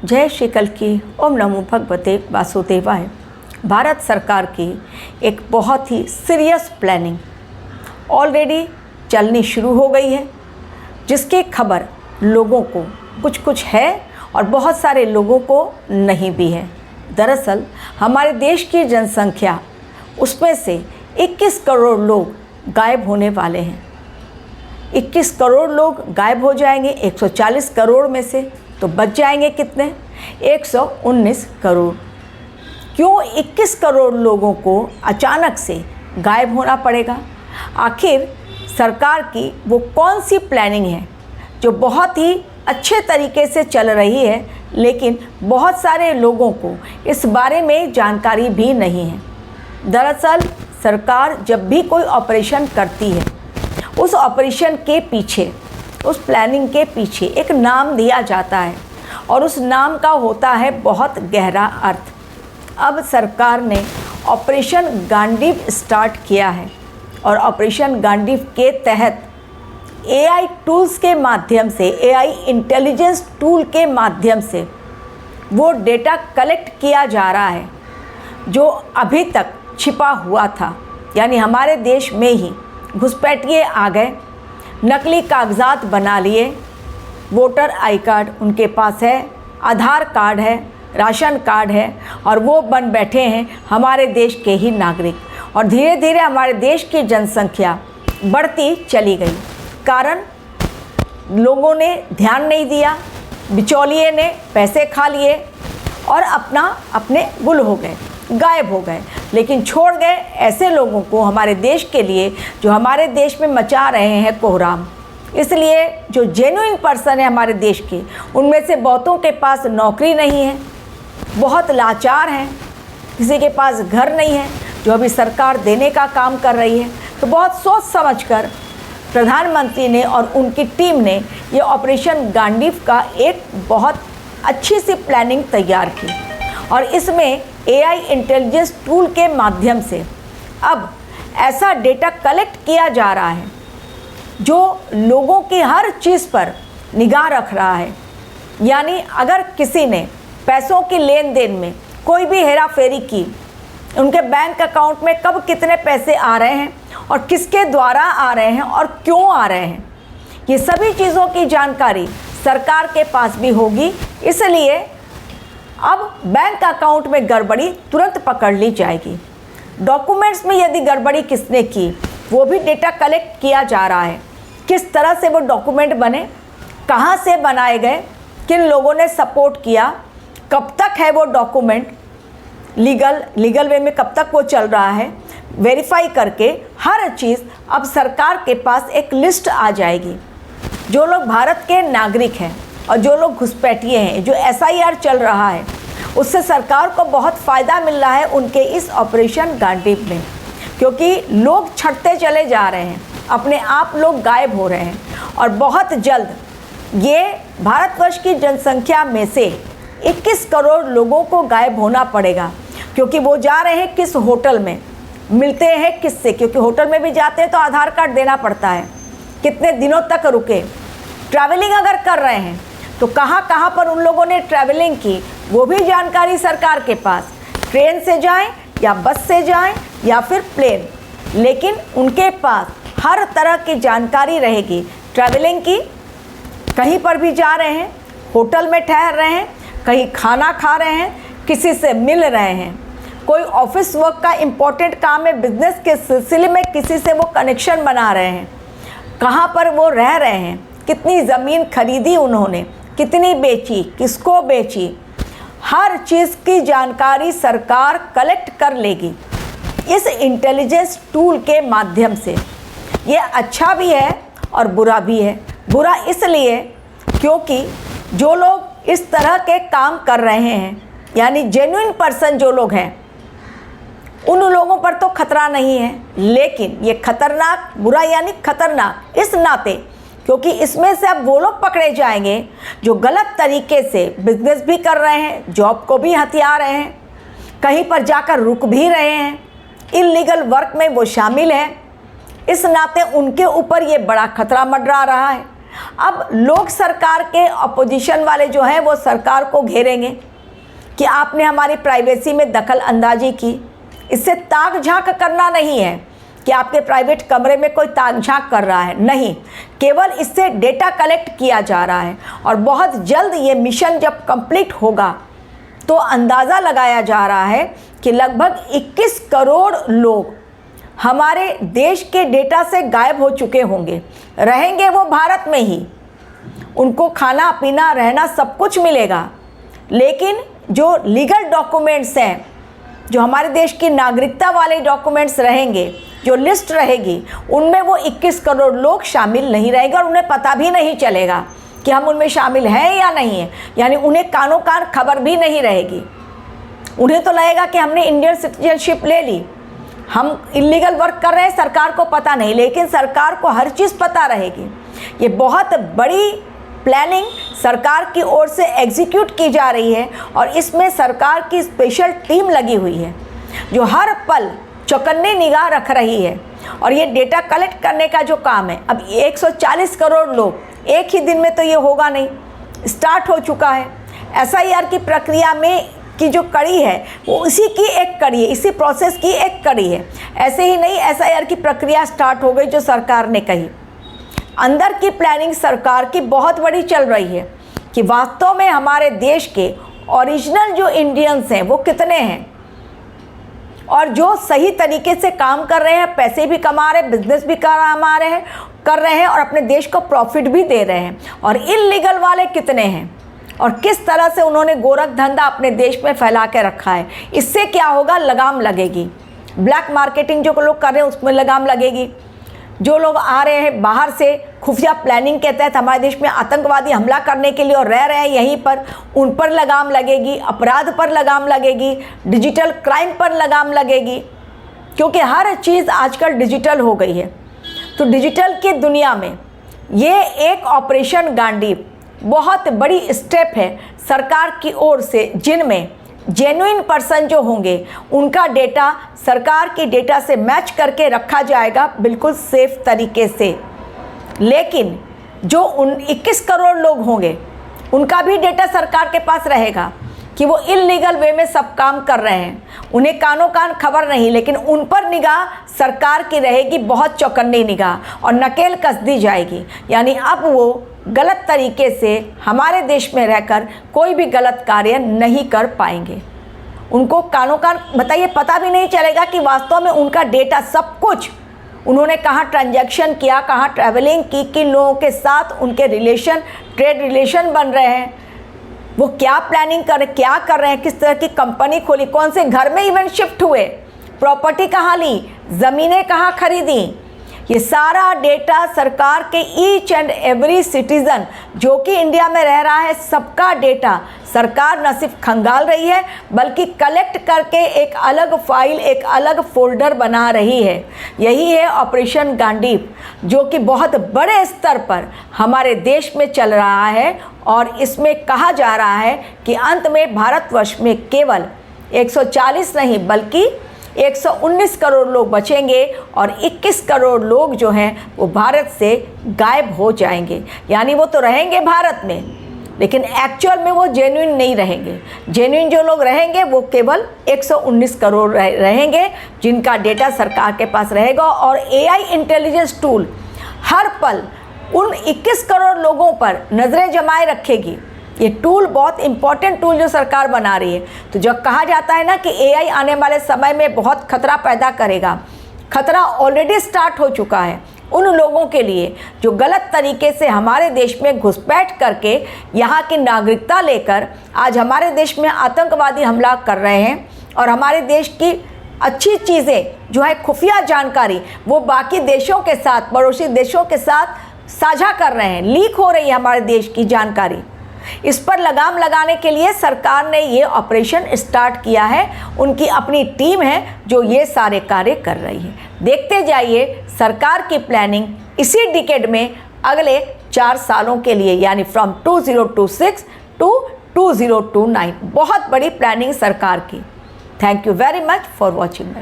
जय श्री कल की ओम नमो भगवते वासुदेवाय। भारत सरकार की एक बहुत ही सीरियस प्लानिंग ऑलरेडी चलनी शुरू हो गई है, जिसकी खबर लोगों को कुछ कुछ है और बहुत सारे लोगों को नहीं भी है। दरअसल हमारे देश की जनसंख्या, उसमें से 21 करोड़ लोग गायब होने वाले हैं। 21 करोड़ लोग गायब हो जाएंगे 140 करोड़ में से, तो बच जाएंगे कितने? 119 करोड़। क्यों 21 करोड़ लोगों को अचानक से गायब होना पड़ेगा? आखिर सरकार की वो कौन सी प्लानिंग है जो बहुत ही अच्छे तरीके से चल रही है, लेकिन बहुत सारे लोगों को इस बारे में जानकारी भी नहीं है। दरअसल सरकार जब भी कोई ऑपरेशन करती है, उस ऑपरेशन के पीछे, उस प्लानिंग के पीछे एक नाम दिया जाता है और उस नाम का होता है बहुत गहरा अर्थ। अब सरकार ने ऑपरेशन गांडीव स्टार्ट किया है और ऑपरेशन गांडीव के तहत एआई टूल्स के माध्यम से, एआई इंटेलिजेंस टूल के माध्यम से वो डेटा कलेक्ट किया जा रहा है जो अभी तक छिपा हुआ था। यानी हमारे देश में ही घुसपैठिए आ गए, नकली कागजात बना लिए, वोटर आई कार्ड उनके पास है, आधार कार्ड है, राशन कार्ड है, और वो बन बैठे हैं हमारे देश के ही नागरिक। और धीरे धीरे हमारे देश की जनसंख्या बढ़ती चली गई। कारण लोगों ने ध्यान नहीं दिया, बिचौलिए ने पैसे खा लिए और अपने गुल हो गए, गायब हो गए, लेकिन छोड़ गए ऐसे लोगों को हमारे देश के लिए जो हमारे देश में मचा रहे हैं कोहराम। इसलिए जो जेन्युइन पर्सन है हमारे देश के, उनमें से बहुतों के पास नौकरी नहीं है, बहुत लाचार हैं, किसी के पास घर नहीं है, जो अभी सरकार देने का काम कर रही है। तो बहुत सोच समझकर प्रधानमंत्री ने और उनकी टीम ने ये ऑपरेशन गांडीव का एक बहुत अच्छी सी प्लानिंग तैयार की और इसमें एआई इंटेलिजेंस टूल के माध्यम से अब ऐसा डेटा कलेक्ट किया जा रहा है जो लोगों की हर चीज़ पर निगाह रख रहा है। यानी अगर किसी ने पैसों की लेन देन में कोई भी हेरा फेरी की, उनके बैंक अकाउंट में कब कितने पैसे आ रहे हैं और किसके द्वारा आ रहे हैं और क्यों आ रहे हैं, ये सभी चीज़ों की जानकारी सरकार के पास भी होगी। इसलिए अब बैंक अकाउंट में गड़बड़ी तुरंत पकड़ ली जाएगी। डॉक्यूमेंट्स में यदि गड़बड़ी किसने की, वो भी डेटा कलेक्ट किया जा रहा है। किस तरह से वो डॉक्यूमेंट बने, कहाँ से बनाए गए, किन लोगों ने सपोर्ट किया, कब तक है वो डॉक्यूमेंट लीगल वे में, कब तक वो चल रहा है, वेरीफाई करके हर चीज़ अब सरकार के पास एक लिस्ट आ जाएगी। जो लोग भारत के नागरिक हैं और जो लोग घुसपैठिए हैं, जो एसआईआर चल रहा है, उससे सरकार को बहुत फ़ायदा मिल रहा है उनके इस ऑपरेशन गांडीव में, क्योंकि लोग छटते चले जा रहे हैं, अपने आप लोग गायब हो रहे हैं। और बहुत जल्द ये भारतवर्ष की जनसंख्या में से 21 करोड़ लोगों को गायब होना पड़ेगा, क्योंकि वो जा रहे हैं किस होटल में, मिलते हैं किससे, क्योंकि होटल में भी जाते हैं तो आधार कार्ड देना पड़ता है, कितने दिनों तक रुके, ट्रैवलिंग अगर कर रहे हैं तो कहाँ कहाँ पर उन लोगों ने ट्रैवलिंग की, वो भी जानकारी सरकार के पास, ट्रेन से जाएं या बस से जाएं या फिर प्लेन, लेकिन उनके पास हर तरह की जानकारी रहेगी ट्रैवलिंग की। कहीं पर भी जा रहे हैं, होटल में ठहर रहे हैं, कहीं खाना खा रहे हैं, किसी से मिल रहे हैं, कोई ऑफिस वर्क का इम्पोर्टेंट काम है, बिजनेस के सिलसिले में किसी से वो कनेक्शन बना रहे हैं, कहाँ पर वो रह रहे हैं, कितनी ज़मीन खरीदी उन्होंने, कितनी बेची, किसको बेची, हर चीज़ की जानकारी सरकार कलेक्ट कर लेगी इस इंटेलिजेंस टूल के माध्यम से। ये अच्छा भी है और बुरा भी है। बुरा इसलिए क्योंकि जो लोग इस तरह के काम कर रहे हैं, यानी जेन्युइन पर्सन जो लोग हैं, उन लोगों पर तो खतरा नहीं है, लेकिन ये खतरनाक, बुरा यानी खतरनाक इस नाते क्योंकि इसमें से अब वो लोग पकड़े जाएंगे जो गलत तरीके से बिजनेस भी कर रहे हैं, जॉब को भी हथिया रहे हैं, कहीं पर जाकर रुक भी रहे हैं, इल्लीगल वर्क में वो शामिल हैं। इस नाते उनके ऊपर ये बड़ा खतरा मंडरा रहा है। अब लोग सरकार के अपोजिशन वाले जो हैं वो सरकार को घेरेंगे कि आपने हमारी प्राइवेसी में दखल अंदाजी की। इससे ताक झांक करना नहीं है कि आपके प्राइवेट कमरे में कोई ताक झांक कर रहा है, नहीं, केवल इससे डेटा कलेक्ट किया जा रहा है। और बहुत जल्द ये मिशन जब कंप्लीट होगा तो अंदाज़ा लगाया जा रहा है कि लगभग 21 करोड़ लोग हमारे देश के डेटा से गायब हो चुके होंगे। रहेंगे वो भारत में ही, उनको खाना पीना रहना सब कुछ मिलेगा, लेकिन जो लीगल डॉक्यूमेंट्स हैं, जो हमारे देश की नागरिकता वाले डॉक्यूमेंट्स रहेंगे, जो लिस्ट रहेगी, उनमें वो 21 करोड़ लोग शामिल नहीं रहेंगे और उन्हें पता भी नहीं चलेगा कि हम उनमें शामिल हैं या नहीं हैं। यानी उन्हें कानों कान खबर भी नहीं रहेगी। उन्हें तो लगेगा कि हमने इंडियन सिटीजनशिप ले ली, हम इलीगल वर्क कर रहे हैं, सरकार को पता नहीं, लेकिन सरकार को हर चीज़ पता रहेगी। ये बहुत बड़ी प्लानिंग सरकार की ओर से एग्जीक्यूट की जा रही है और इसमें सरकार की स्पेशल टीम लगी हुई है जो हर पल चौकन्नी निगाह रख रही है। और ये डेटा कलेक्ट करने का जो काम है, अब 140 करोड़ लोग एक ही दिन में तो ये होगा नहीं, स्टार्ट हो चुका है। SIR की प्रक्रिया में की जो कड़ी है वो इसी की एक कड़ी है, इसी प्रोसेस की एक कड़ी है। ऐसे ही नहीं SIR की प्रक्रिया स्टार्ट हो गई जो सरकार ने कही। अंदर की प्लानिंग सरकार की बहुत बड़ी चल रही है कि वास्तव में हमारे देश के ओरिजिनल जो इंडियंस हैं वो कितने हैं और जो सही तरीके से काम कर रहे हैं, पैसे भी कमा रहे हैं, बिजनेस भी कर रहे हैं और अपने देश को प्रॉफिट भी दे रहे हैं, और इल्लीगल वाले कितने हैं और किस तरह से उन्होंने गोरख धंधा अपने देश में फैला के रखा है। इससे क्या होगा, लगाम लगेगी। ब्लैक मार्केटिंग जो लोग कर रहे हैं उसमें लगाम लगेगी। जो लोग आ रहे हैं बाहर से खुफिया प्लानिंग के तहत हमारे देश में आतंकवादी हमला करने के लिए और रह रहे हैं यहीं पर, उन पर लगाम लगेगी, अपराध पर लगाम लगेगी, डिजिटल क्राइम पर लगाम लगेगी, क्योंकि हर चीज़ आजकल डिजिटल हो गई है। तो डिजिटल की दुनिया में ये एक ऑपरेशन गांडीव बहुत बड़ी स्टेप है सरकार की ओर से, जिनमें जेन्युइन पर्सन जो होंगे उनका डेटा सरकार की डेटा से मैच करके रखा जाएगा बिल्कुल सेफ तरीके से। लेकिन जो 21 करोड़ लोग होंगे उनका भी डेटा सरकार के पास रहेगा कि वो इल्लीगल वे में सब काम कर रहे हैं, उन्हें कानों कान खबर नहीं, लेकिन उन पर निगाह सरकार की रहेगी, बहुत चौकन्नी निगाह, और नकेल कस दी जाएगी। यानी अब वो गलत तरीके से हमारे देश में रहकर कोई भी गलत कार्य नहीं कर पाएंगे। उनको कानों कान बताइए पता भी नहीं चलेगा कि वास्तव में उनका डेटा सब कुछ, उन्होंने कहाँ ट्रांजैक्शन किया, कहाँ ट्रैवलिंग की, किन लोगों के साथ उनके रिलेशन, ट्रेड रिलेशन बन रहे हैं, वो क्या प्लानिंग क्या कर रहे हैं, किस तरह की कंपनी खोली, कौन से घर में इवेंट शिफ्ट हुए, प्रॉपर्टी कहाँ ली, ज़मीनें कहाँ खरीदी, ये सारा डेटा सरकार के ईच एंड एवरी सिटीज़न जो कि इंडिया में रह रहा है, सबका डेटा सरकार न सिर्फ खंगाल रही है बल्कि कलेक्ट करके एक अलग फाइल, एक अलग फोल्डर बना रही है। यही है ऑपरेशन गांडीव, जो कि बहुत बड़े स्तर पर हमारे देश में चल रहा है। और इसमें कहा जा रहा है कि अंत में भारतवर्ष में केवल 140 नहीं बल्कि 119 करोड़ लोग बचेंगे और 21 करोड़ लोग जो हैं वो भारत से गायब हो जाएंगे। यानी वो तो रहेंगे भारत में, लेकिन एक्चुअल में वो जेन्युइन नहीं रहेंगे। जेन्युइन जो लोग रहेंगे वो केवल 119 करोड़ रहेंगे जिनका डेटा सरकार के पास रहेगा। और AI इंटेलिजेंस टूल हर पल उन 21 करोड़ लोगों पर नज़रें जमाए रखेगी। ये टूल बहुत इंपॉर्टेंट टूल जो सरकार बना रही है। तो जब कहा जाता है ना कि AI आने वाले समय में बहुत खतरा पैदा करेगा, खतरा ऑलरेडी स्टार्ट हो चुका है उन लोगों के लिए जो गलत तरीके से हमारे देश में घुसपैठ करके यहाँ की नागरिकता लेकर आज हमारे देश में आतंकवादी हमला कर रहे हैं और हमारे देश की अच्छी चीज़ें जो है खुफिया जानकारी वो बाकी देशों के साथ, पड़ोसी देशों के साथ साझा कर रहे हैं, लीक हो रही है हमारे देश की जानकारी। इस पर लगाम लगाने के लिए सरकार ने ये ऑपरेशन स्टार्ट किया है। उनकी अपनी टीम है जो ये सारे कार्य कर रही है। देखते जाइए सरकार की प्लानिंग इसी डिकेड में अगले 4 सालों के लिए, यानी फ्रॉम 2026 टू 2029 बहुत बड़ी प्लानिंग सरकार की। Thank you very much for watching.